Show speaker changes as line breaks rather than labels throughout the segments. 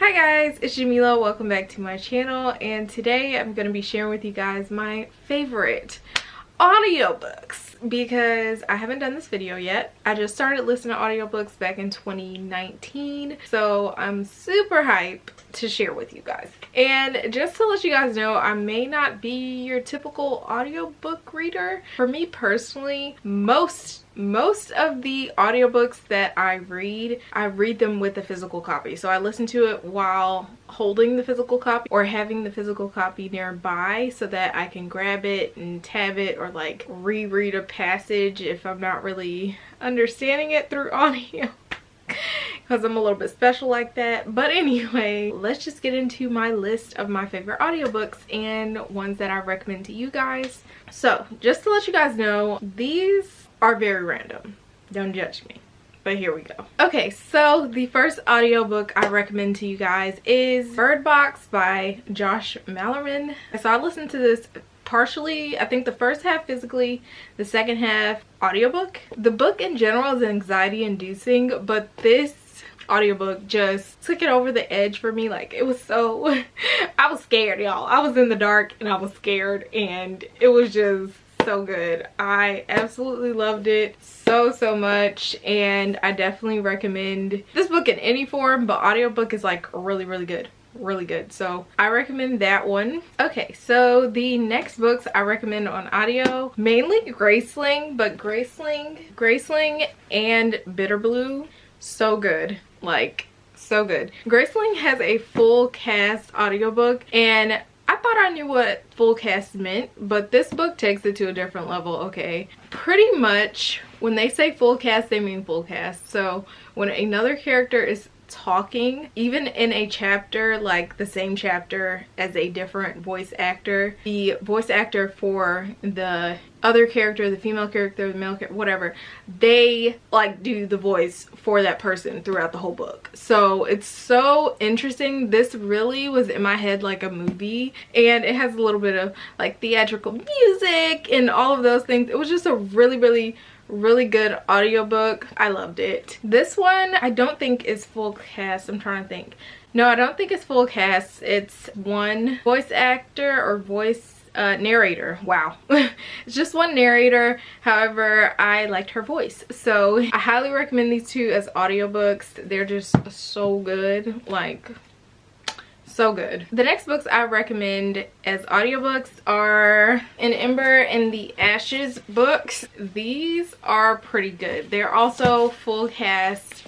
Hi guys, it's Jamila. Welcome back to my channel, and today I'm going to be sharing with you guys my favorite audiobooks because I haven't done this video yet. I just started listening to audiobooks back in 2019, so I'm super hyped to share with you guys. And just to let you guys know, I may not be your typical audiobook reader. For me personally, most of the audiobooks that I read them with a physical copy. So I listen to it while holding the physical copy or having the physical copy nearby so that I can grab it and tab it or like reread a passage if I'm not really understanding it through audio. Because I'm a little bit special like that. But anyway, let's just get into my list of my favorite audiobooks and ones that I recommend to you guys. So just to let you guys know, these are very random. Don't judge me. But here we go. Okay, so the first audiobook I recommend to you guys is Bird Box by Josh Malerman. So I listened to this partially, I think the first half physically, the second half audiobook. The book in general is anxiety inducing, but this audiobook just took it over the edge for me. Like, it was so I was scared, y'all. I was in the dark and I was scared, and it was just so good. I absolutely loved it so much, and I definitely recommend this book in any form, but audiobook is like really good, so I recommend that one. Okay, so the next books I recommend on audio, mainly Graceling, but Graceling and Bitter Blue, so good, like so good. Graceling has a full cast audiobook, and I thought I knew what full cast meant, but this book takes it to a different level. Okay, pretty much when they say full cast, they mean full cast. So when another character is talking, even in a chapter, like the same chapter as a different voice actor, the voice actor for the other character, the female character, the male character, whatever, they like do the voice for that person throughout the whole book. So it's so interesting. This really was in my head like a movie, and it has a little bit of like theatrical music and all of those things. It was just a really good audiobook. I loved it. This one I don't think is full cast. I'm trying to think. No, I don't think it's full cast. It's one voice actor or voice narrator. Wow. It's just one narrator. However, I liked her voice, so I highly recommend these two as audiobooks. They're just so good, like so good. The next books I recommend as audiobooks are In Ember and the Ashes books. These are pretty good. They're also full cast,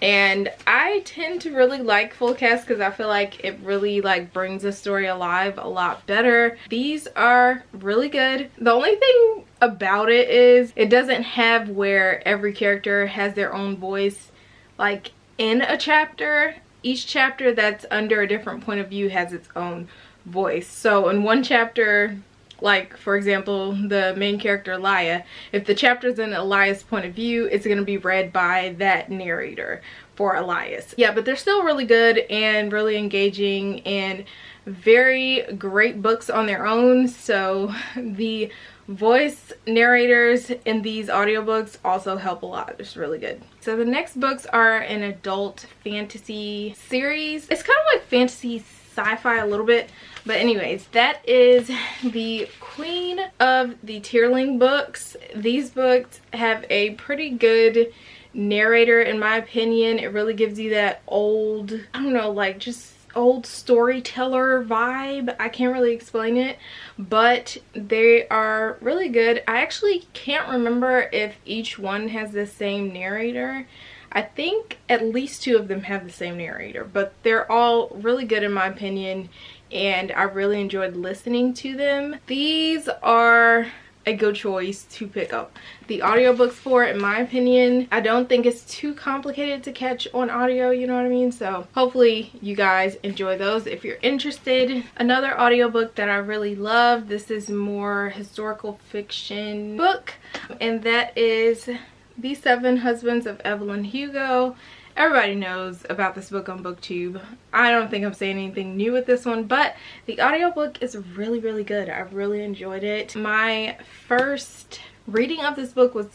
and I tend to really like full cast because I feel like it really like brings the story alive a lot better. These are really good. The only thing about it is it doesn't have where every character has their own voice like in a chapter. Each chapter that's under a different point of view has its own voice. So in one chapter, like for example the main character Elia, if the chapter's in Elias' point of view, it's going to be read by that narrator for Elias. Yeah, but they're still really good and really engaging and very great books on their own. So the voice narrators in these audiobooks also help a lot. It's really good. So the next books are an adult fantasy series. It's kind of like fantasy sci-fi a little bit, but anyways, that is the Queen of the Tearling books. These books have a pretty good narrator in my opinion. It really gives you that old, I don't know, like just old storyteller vibe. I can't really explain it, but they are really good. I actually can't remember if each one has the same narrator. I think at least two of them have the same narrator, but they're all really good in my opinion, and I really enjoyed listening to them. These are a good choice to pick up the audiobooks for, in my opinion. I don't think it's too complicated to catch on audio, you know what I mean? So hopefully you guys enjoy those if you're interested. Another audiobook that I really love, this is more historical fiction book, and that is The Seven Husbands of Evelyn Hugo. Everybody knows about this book on BookTube. I don't think I'm saying anything new with this one, but the audiobook is really good. I really enjoyed it. My first reading of this book was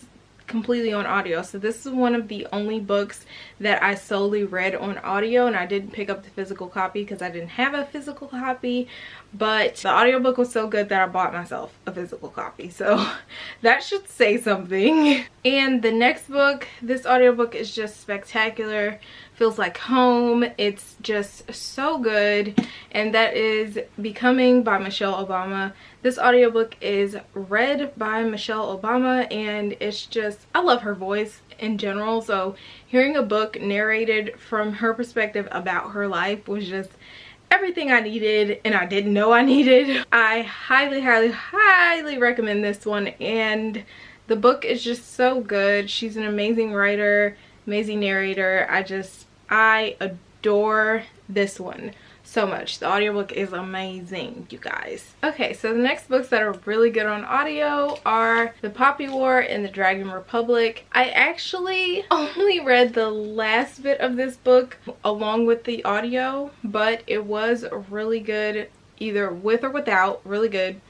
completely on audio. So this is one of the only books that I solely read on audio, and I didn't pick up the physical copy because I didn't have a physical copy, but the audiobook was so good that I bought myself a physical copy, so that should say something. And the next book, this audiobook is just spectacular, feels like home, it's just so good, and that is Becoming by Michelle Obama. This audiobook is read by Michelle Obama, and it's just, I love her voice in general, so hearing a book narrated from her perspective about her life was just everything I needed and I didn't know I needed. I highly recommend this one, and the book is just so good. She's an amazing writer, amazing narrator. I adore this one so much. The audiobook is amazing, you guys. Okay, so the next books that are really good on audio are The Poppy War and The Dragon Republic. I actually only read the last bit of this book along with the audio, but it was really good, either with or without, really good.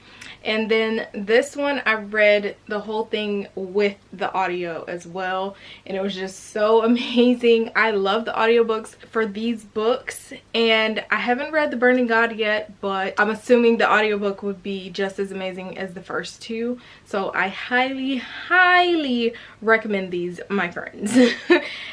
And then this one I read the whole thing with the audio as well, and it was just so amazing. I love the audiobooks for these books, and I haven't read The Burning God yet, but I'm assuming the audiobook would be just as amazing as the first two. So I highly recommend these, my friends.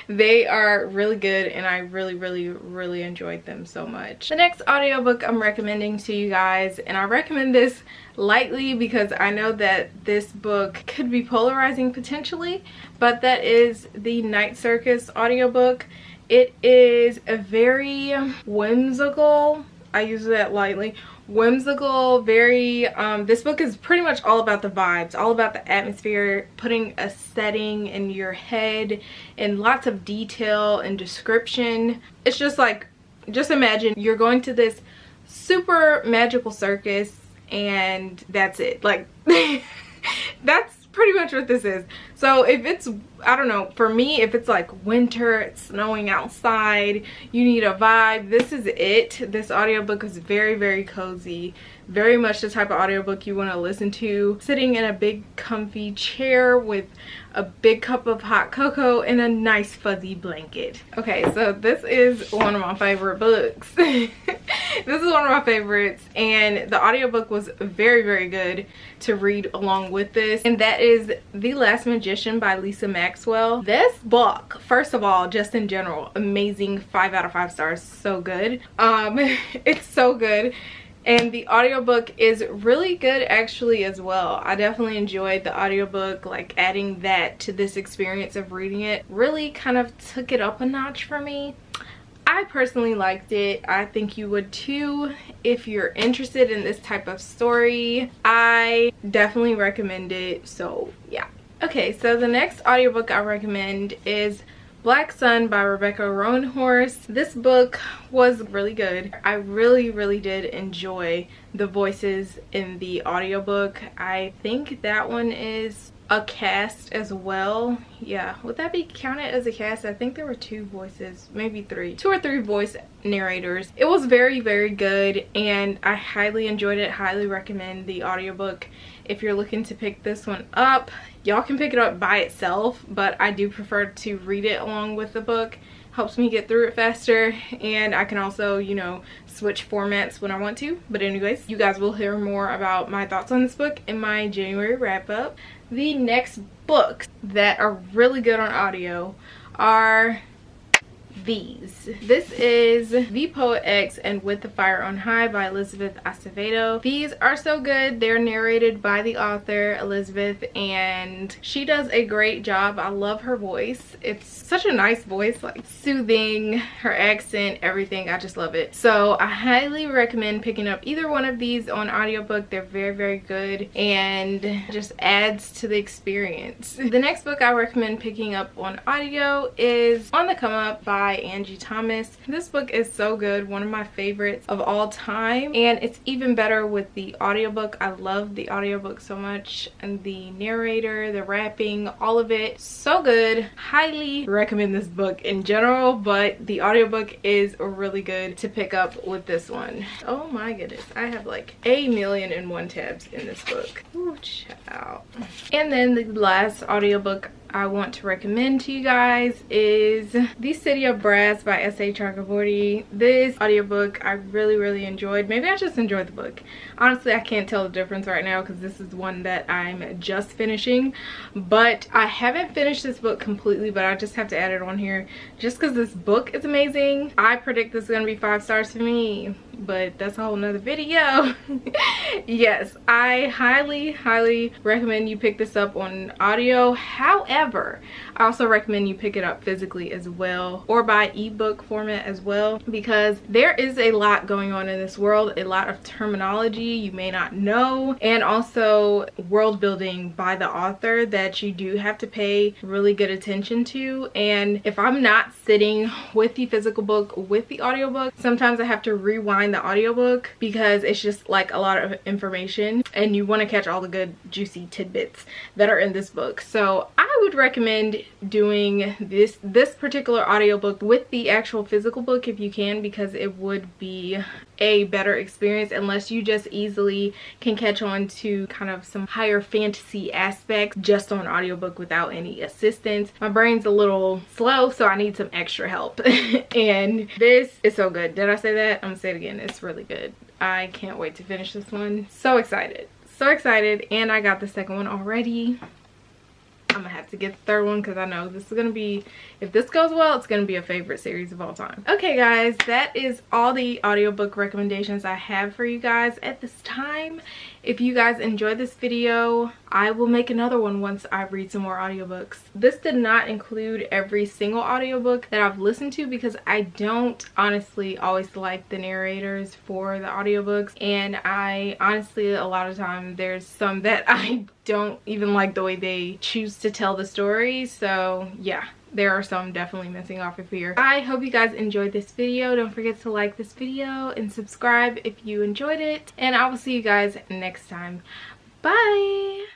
They are really good, and I really enjoyed them so much. The next audiobook I'm recommending to you guys, and I recommend this lightly because I know that this book could be polarizing potentially, but that is the Night Circus audiobook. It is a very whimsical, I use that lightly, whimsical, very this book is pretty much all about the vibes, all about the atmosphere, putting a setting in your head and lots of detail and description. It's just like, just imagine you're going to this super magical circus and that's it. Like that's pretty much what this is. So if it's, I don't know, for me, if it's like winter, it's snowing outside, you need a vibe, this is it. This audiobook is very cozy, very much the type of audiobook you want to listen to sitting in a big comfy chair with a big cup of hot cocoa and a nice fuzzy blanket. Okay, so this is one of my favorite books. This is one of my favorites, and the audiobook was very good to read along with this, and that is The Last Magician by Lisa Maxwell. This book, first of all, just in general, amazing, 5 out of 5 stars, so good. It's so good. And the audiobook is really good actually as well. I definitely enjoyed the audiobook, like adding that to this experience of reading it really kind of took it up a notch for me. I personally liked it. I think you would too if you're interested in this type of story. I definitely recommend it, so yeah. Okay, so the next audiobook I recommend is Black Sun by Rebecca Roanhorse. This book was really good. I really did enjoy the voices in the audiobook. I think that one is a cast as well. Yeah, would that be counted as a cast? I think there were 2 voices, maybe 3. 2 or 3 voice narrators. It was very good, and I highly enjoyed it. Highly recommend the audiobook. If you're looking to pick this one up, y'all can pick it up by itself, but I do prefer to read it along with the book. Helps me get through it faster, and I can also, you know, switch formats when I want to. But anyways, you guys will hear more about my thoughts on this book in my January wrap up. The next books that are really good on audio are these. This is The Poet X and With the Fire on High by Elizabeth Acevedo. These are so good. They're narrated by the author Elizabeth, and she does a great job. I love her voice. It's such a nice voice, like soothing, her accent, everything. I just love it. So I highly recommend picking up either one of these on audiobook. They're very good and just adds to the experience. The next book I recommend picking up on audio is On the Come Up by Angie Thomas. This book is so good, one of my favorites of all time, and it's even better with the audiobook. I love the audiobook so much, and the narrator, the rapping, all of it, so good. Highly recommend this book in general, but the audiobook is really good to pick up with this one. Oh my goodness, I have like 1,000,001 tabs in this book. Ooh, child. And then the last audiobook I want to recommend to you guys is The City of Brass by S.A. Chakraborty. This audiobook I really enjoyed. Maybe I just enjoyed the book. Honestly, I can't tell the difference right now because this is one that I'm just finishing. But I haven't finished this book completely, but I just have to add it on here just because this book is amazing. I predict this is going to be 5 stars for me, but that's a whole nother video. Yes, I highly recommend you pick this up on audio. However, I also recommend you pick it up physically as well, or by ebook format as well, because there is a lot going on in this world, a lot of terminology you may not know, and also world building by the author that you do have to pay really good attention to. And if I'm not sitting with the physical book with the audiobook, sometimes I have to rewind the audiobook because it's just like a lot of information and you want to catch all the good juicy tidbits that are in this book. So I would recommend doing this particular audiobook with the actual physical book if you can, because it would be a better experience, unless you just easily can catch on to kind of some higher fantasy aspects just on audiobook without any assistance. My brain's a little slow, so I need some extra help. And this is so good. Did I say that? I'm gonna say it again. It's really good. I can't wait to finish this one. So excited, and I got the second one already. I'm gonna have to get the third one because I know this is gonna be, if this goes well, it's gonna be a favorite series of all time. Okay guys, that is all the audiobook recommendations I have for you guys at this time. If you guys enjoyed this video, I will make another one once I read some more audiobooks. This did not include every single audiobook that I've listened to because I don't honestly always like the narrators for the audiobooks, and I honestly, a lot of time there's some that I don't even like the way they choose to tell the story. So yeah, there are some definitely missing off of here. I hope you guys enjoyed this video. Don't forget to like this video and subscribe if you enjoyed it, and I will see you guys next time. Bye.